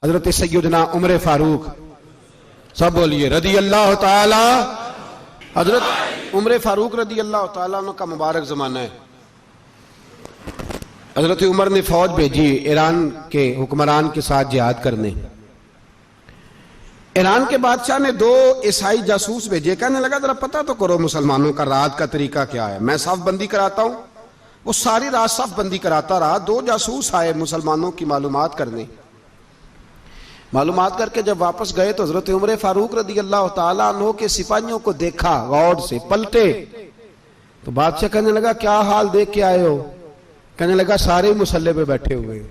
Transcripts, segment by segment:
حضرت سیدنا عمر فاروق، سب بولیے رضی اللہ تعالی۔ حضرت عمر فاروق رضی اللہ تعالیٰ عنہ کا مبارک زمانہ ہے۔ حضرت عمر نے فوج بھیجی ایران کے حکمران کے ساتھ جہاد کرنے۔ ایران کے بادشاہ نے 2 عیسائی جاسوس بھیجے، کہنے لگا ذرا پتہ تو کرو مسلمانوں کا رات کا طریقہ کیا ہے، میں صف بندی کراتا ہوں۔ وہ ساری رات صف بندی کراتا رہا، 2 جاسوس آئے مسلمانوں کی معلومات کرنے۔ معلومات کر کے جب واپس گئے تو حضرت عمر فاروق رضی اللہ تعالیٰ عنہ کے سپاہیوں کو دیکھا، غور سے پلٹے تو بادشاہ کہنے لگا کیا حال دیکھ کے آئے ہو؟ کہنے لگا سارے مسلح پہ بیٹھے ہوئے ہیں،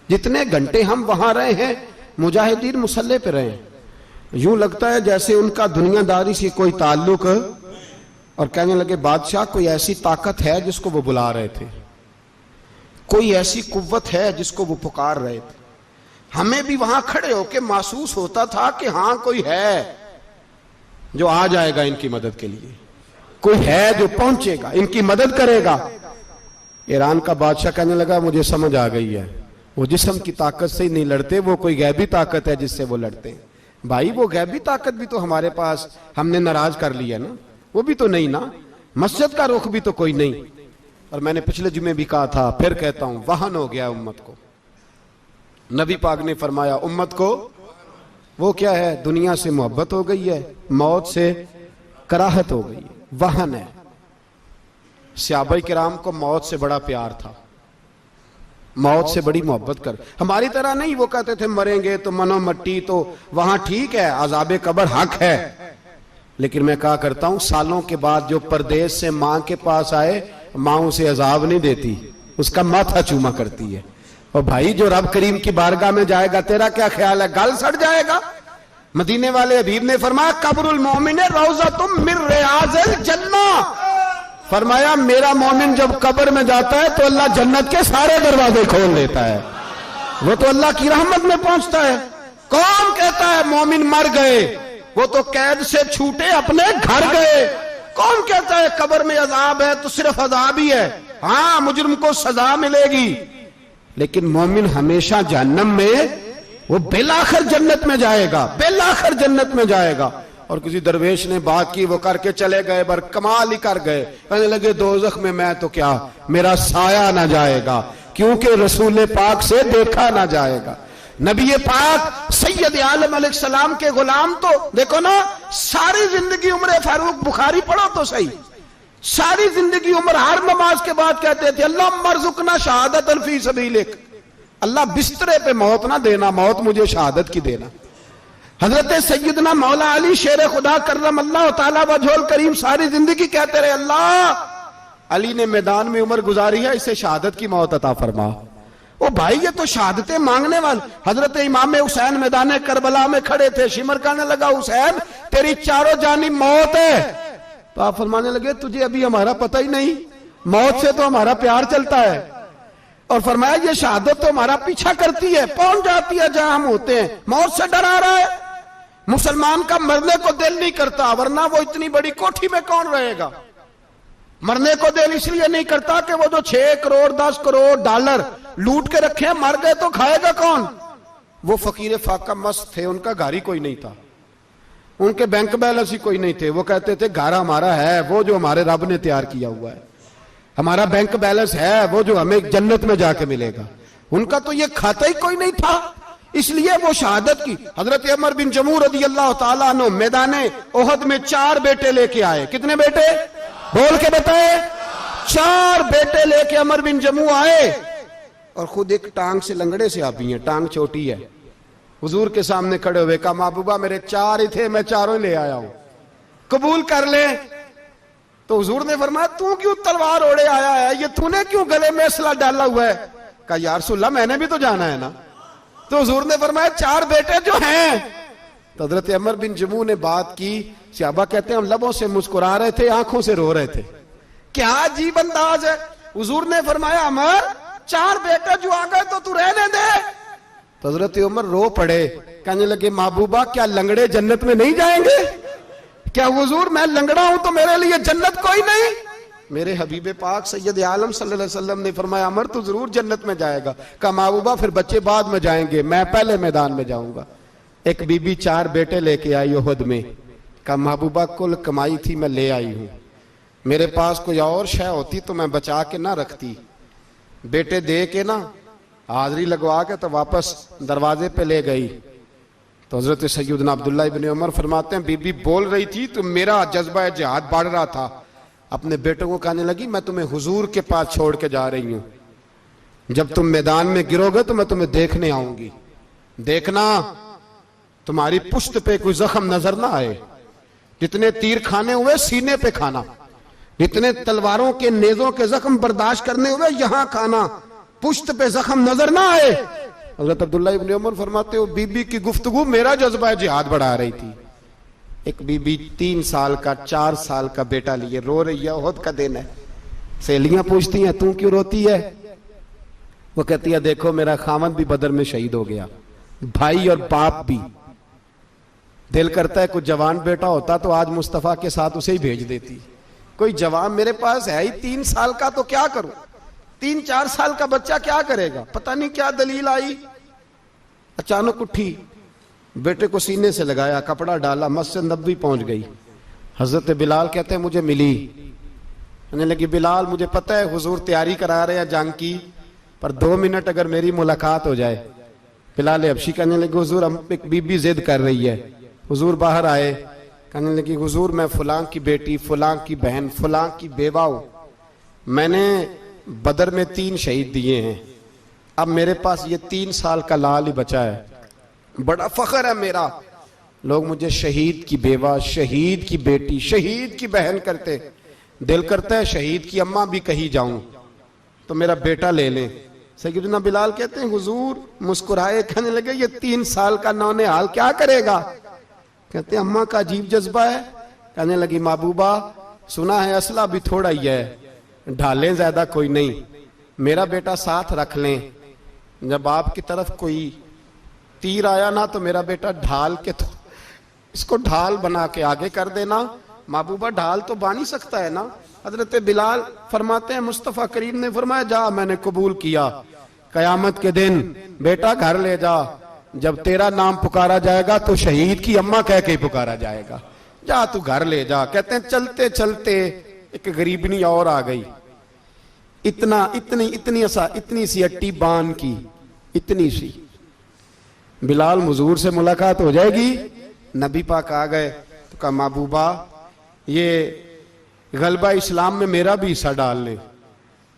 جتنے گھنٹے ہم وہاں رہے ہیں مجاہدین مسلح پہ رہے ہیں، یوں لگتا ہے جیسے ان کا دنیا داری سے کوئی تعلق۔ اور کہنے لگے بادشاہ کوئی ایسی طاقت ہے جس کو وہ بلا رہے تھے، کوئی ایسی قوت ہے جس کو وہ پکار رہے تھے، ہمیں بھی وہاں کھڑے ہو کے محسوس ہوتا تھا کہ ہاں کوئی ہے جو آ جائے گا ان کی مدد کے لیے، کوئی ہے جو پہنچے گا ان کی مدد کرے گا۔ ایران کا بادشاہ کہنے لگا مجھے سمجھ آ گئی ہے، وہ جسم کی طاقت سے ہی نہیں لڑتے، وہ کوئی غیبی طاقت ہے جس سے وہ لڑتے ہیں۔ بھائی وہ غیبی طاقت بھی تو ہمارے پاس ہم نے ناراض کر لیا نا، وہ بھی تو نہیں نا، مسجد کا رخ بھی تو کوئی نہیں۔ اور میں نے پچھلے جمعے بھی کہا تھا، پھر کہتا ہوں، وہن ہو گیا امت کو۔ نبی پاک نے فرمایا امت کو وہ کیا ہے، دنیا سے محبت ہو گئی ہے، موت سے کراہت ہو گئی ہے، وہن ہے۔ صحابہ کرام کو موت سے بڑا پیار تھا، موت سے بڑی محبت کر، ہماری طرح نہیں، وہ کہتے تھے مریں گے تو منو مٹی، تو وہاں ٹھیک ہے عذاب قبر حق ہے، لیکن میں کہا کرتا ہوں سالوں کے بعد جو پردیس سے ماں کے پاس آئے، ماں اسے عذاب نہیں دیتی، اس کا ماتھا چوما کرتی ہے۔ اور بھائی جو رب کریم کی بارگاہ میں جائے گا تیرا کیا خیال ہے، گل سڑ جائے گا؟ مدینے والے حبیب نے فرمایا قبر المومن روضۃ من ریاض الجنہ، فرمایا میرا مومن جب قبر میں جاتا ہے تو اللہ جنت کے سارے دروازے کھول دیتا ہے، وہ تو اللہ کی رحمت میں پہنچتا ہے۔ کون کہتا ہے مومن مر گئے، وہ تو قید سے چھوٹے اپنے گھر گئے۔ کون کہتا ہے قبر میں عذاب ہے تو صرف عذاب ہی ہے، ہاں مجرم کو سزا ملے گی، لیکن مومن ہمیشہ جہنم میں، وہ بالآخر جنت میں جائے گا، بالآخر جنت میں جائے گا۔ اور کسی درویش نے بات کی، وہ کر کے چلے گئے، بر کمال ہی کر گئے، کہنے لگے دوزخ میں میں تو کیا، میرا سایہ نہ جائے گا، کیونکہ رسول پاک سے دیکھا نہ جائے گا۔ نبی پاک سید عالم علیہ السلام کے غلام تو دیکھو نا، ساری زندگی عمر فاروق، بخاری پڑھو تو صحیح، ساری زندگی عمر ہر نماز کے بعد کہتے تھے اللہم ارزقنا شہادت فی سبیلک، اللہ بسترے پہ موت نہ دینا، موت مجھے شہادت کی دینا۔ حضرت سیدنا مولا علی شیر خدا کرم اللہ تعالیٰ وجہ الکریم ساری زندگی کہتے رہے اللہ علی نے میدان میں عمر گزاری ہے، اسے شہادت کی موت عطا فرما۔ او بھائی یہ تو شہادتیں مانگنے والے۔ حضرت امام حسین میدان کربلا میں کھڑے تھے، شمر کہنے لگا حسین تیری چاروں جانب موت ہے، تو آپ فرمانے لگے تجھے ابھی ہمارا پتہ ہی نہیں، موت سے تو ہمارا پیار چلتا ہے، اور فرمایا یہ شہادت تو ہمارا پیچھا کرتی ہے، پہنچ جاتی ہے جہاں ہم ہوتے ہیں، موت سے ڈر آ رہا ہے۔ مسلمان کا مرنے کو دل نہیں کرتا، ورنہ وہ اتنی بڑی کوٹھی میں کون رہے گا؟ مرنے کو دل اس لیے نہیں کرتا کہ وہ جو 6 کروڑ 10 کروڑ ڈالر لوٹ کے رکھے ہیں، مر گئے تو کھائے گا کون؟ وہ فقیر فاقہ مست تھے، ان کا گھر ہی کوئی نہیں تھا، ان کے بینک بیلنس ہی کوئی نہیں تھے، وہ کہتے تھے گھر ہمارا ہے وہ جو ہمارے رب نے تیار کیا ہوا ہے، ہمارا بینک بیلنس ہے وہ جو ہمیں جنت میں جا کے ملے گا، ان کا تو یہ کھاتا ہی کوئی نہیں تھا، اس لیے وہ شہادت کی۔ حضرت عمر بن جموع رضی اللہ تعالیٰ عنہ میدان احد میں 4 بیٹے لے کے آئے، کتنے بیٹے؟ بول کے بتائے، 4 بیٹے لے کے عمر بن جموع آئے، اور خود ایک ٹانگ سے لنگڑے سے آپی ہیں، ٹانگ چھوٹی ہے، حضور کے سامنے کھڑے ہوئے کہا محبوبہ میرے 4 ہی تھے، میں 4 لے آیا ہوں، قبول کر لیں۔ تو حضور نے فرمایا تو کیوں تلوار اوڑے آیا ہے، یہ تو نے کیوں گلے میں اسلحہ ڈالا ہوا ہے؟ کہا یا رسول اللہ میں نے بھی تو جانا ہے نا۔ تو حضور نے فرمایا 4 بیٹے جو ہیں، تو حضرت عمر بن جموع نے بات کی، صحابہ کہتے ہیں ہم لبوں سے مسکرا رہے تھے، آنکھوں سے رو رہے تھے، کیا عجیب انداز ہے۔ حضور نے فرمایا عمر 4 بیٹے جو آ گئے تو رہنے دے۔ تو حضرت عمر رو پڑے، کہنے لگے محبوبہ کیا لنگڑے جنت میں نہیں جائیں گے؟ کیا حضور میں لنگڑا ہوں تو میرے لیے جنت کوئی نہیں؟ میرے حبیب پاک سید عالم صلی اللہ علیہ وسلم نے فرمایا عمر تو ضرور جنت میں جائے گا. کہا محبوبہ پھر بچے بعد میں جائیں گے, میں پہلے میدان میں جاؤں گا. ایک بی بی 4 بیٹے لے کے آئی احد میں. کہا محبوبہ کل کمائی تھی میں لے آئی ہوں, میرے پاس کوئی اور شے ہوتی تو میں بچا کے نہ رکھتی. بیٹے دے کے نا حاضری لگوا کے تو واپس دروازے پہ لے گئی. تو حضرت سیدنا عبداللہ ابن عمر فرماتے ہیں بی بی بول رہی تھی تو میرا جذبہ جہاد بڑھ رہا تھا. اپنے بیٹوں کو کہنے لگی میں تمہیں حضور کے پاس چھوڑ کے جا رہی ہوں, جب تم میدان میں گرو گے تو میں تمہیں دیکھنے آؤں گی, دیکھنا تمہاری پشت پہ کوئی زخم نظر نہ آئے. جتنے تیر کھانے ہوئے سینے پہ کھانا, جتنے تلواروں کے نیزوں کے زخم برداشت کرنے ہوئے یہاں کھانا, پشت پہ زخم نظر نہ آئے. حضرت عبداللہ ابن عمر فرماتے ہو بی بی کی گفتگو میرا جذبہ جہاد بڑھا رہی تھی. ایک بی بی 3 سال کا 4 سال کا بیٹا لیے رو رہی ہے, احد کا دن ہے. سہیلیاں پوچھتی ہیں تو کیوں روتی ہے؟ وہ کہتی ہے دیکھو میرا خاوند بھی بدر میں شہید ہو گیا, بھائی اور باپ بھی. دل کرتا ہے کوئی جوان بیٹا ہوتا تو آج مصطفیٰ کے ساتھ اسے ہی بھیج دیتی. کوئی جوان میرے پاس ہے ہی 3 سال کا تو کیا کروں, 3-4 سال کا بچہ کیا کرے گا؟ پتہ نہیں کیا دلیل آئی, اچانک اٹھی, بیٹے کو سینے سے لگایا, کپڑا ڈالا, مسجد نبوی پہنچ گئی. حضرت بلال کہتے ہیں مجھے ملی, کہنے لگی بلال مجھے پتہ ہے حضور تیاری کرا رہے ہیں جنگ کی, پر 2 منٹ اگر میری ملاقات ہو جائے. بلال حبشی کہنے لگے حضور ہم ایک بی بی ضد کر رہی ہے. حضور باہر آئے, کہنے لگی حضور میں فلاں کی بیٹی, فلاں کی بہن, فلاں کی بیوہ ہوں, میں نے بدر میں 3 شہید دیے ہیں, اب میرے پاس یہ 3 سال کا لال ہی بچا ہے, بڑا فخر ہے میرا. لوگ مجھے شہید کی بیوہ, شہید کی بیٹی, شہید کی بہن کرتے, دل کرتا ہے شہید کی اماں بھی کہیں جاؤں تو میرا بیٹا لے لیں. سیدنا بلال کہتے ہیں حضور مسکرائے, کہنے لگے یہ 3 سال کا نونہال کیا کرے گا؟ کہتے ہیں اماں کا عجیب جذبہ ہے. کہنے لگی محبوبہ سنا ہے اسلحہ بھی تھوڑا ہی ہے, ڈھالیں زیادہ کوئی نہیں, میرا بیٹا ساتھ رکھ لیں, جب آپ کی طرف کوئی تیر آیا نا تو میرا بیٹا ڈھال کے تو اس کو ڈھال بنا کے آگے کر دینا. محبوبہ ڈھال تو بانی سکتا ہے نا. حضرت بلال فرماتے ہیں مصطفیٰ کریم نے فرمایا جا میں نے قبول کیا, قیامت کے دن بیٹا گھر لے جا, جب تیرا نام پکارا جائے گا تو شہید کی اماں کہہ کے پکارا جائے گا, جا تو گھر لے جا. کہتے ہیں چلتے چلتے ایک غریبنی اور آ گئی, اتنی سی اٹی بان کی, اتنی سی. بلال حضور سے ملاقات ہو جائے گی. نبی پاک آ گئے تو کہا محبوبہ یہ غلبہ اسلام میں میرا بھی حصہ ڈال لیں.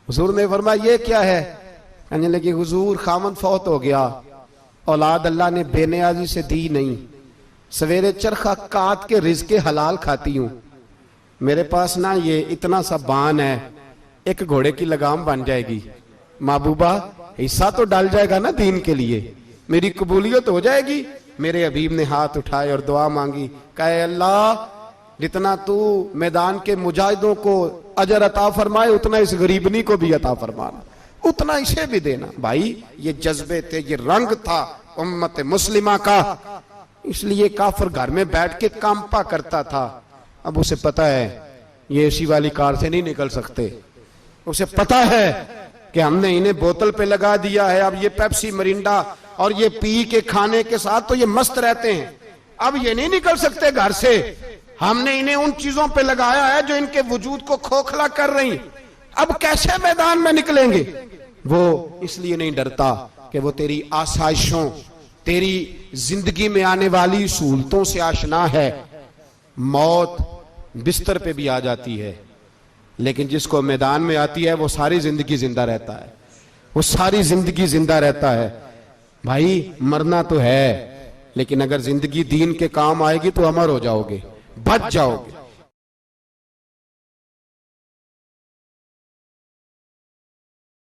حضور نے فرمایا یہ کیا ہے؟ کہنے لگے حضور خامن فوت ہو گیا, اولاد اللہ نے بے نیازی سے دی نہیں, سویرے چرخہ کاٹ کے رزق حلال کھاتی ہوں, میرے پاس نا یہ اتنا سا بان ہے, ایک گھوڑے کی لگام بن جائے گی. محبوبہ حصہ تو ڈال جائے گا نا دین کے لیے, میری قبولیت ہو جائے گی. میرے حبیب نے ہاتھ اٹھائے اور دعا مانگی, کہے اللہ جتنا تو میدان کے مجاہدوں کو اجر عطا فرمائے اتنا اس غریبنی کو بھی عطا فرمانا, اتنا اسے بھی دینا. بھائی یہ جذبے تھے, یہ رنگ تھا امت مسلمہ کا, اس لیے کافر گھر میں بیٹھ کے کامپا کرتا تھا. اب اسے پتا ہے یہ اسی والی کار سے نہیں نکل سکتے, اسے پتا ہے کہ ہم نے انہیں بوتل پہ لگا دیا ہے, اب یہ پیپسی مرینڈا اور یہ پی کے کھانے کے ساتھ تو یہ مست رہتے ہیں, اب یہ نہیں نکل سکتے گھر سے, ہم نے انہیں ان چیزوں پہ لگایا ہے جو ان کے وجود کو کھوکھلا کر رہی, اب کیسے میدان میں نکلیں گے؟ وہ اس لیے نہیں ڈرتا کہ وہ تیری آسائشوں, تیری زندگی میں آنے والی سہولتوں سے آشنا ہے. موت بستر پہ بھی آ جاتی ہے, لیکن جس کو میدان میں آتی ہے وہ ساری زندگی زندہ رہتا ہے, وہ ساری زندگی زندہ رہتا ہے. بھائی مرنا تو ہے, لیکن اگر زندگی دین کے کام آئے گی تو امر ہو جاؤ گے, بچ جاؤ گے.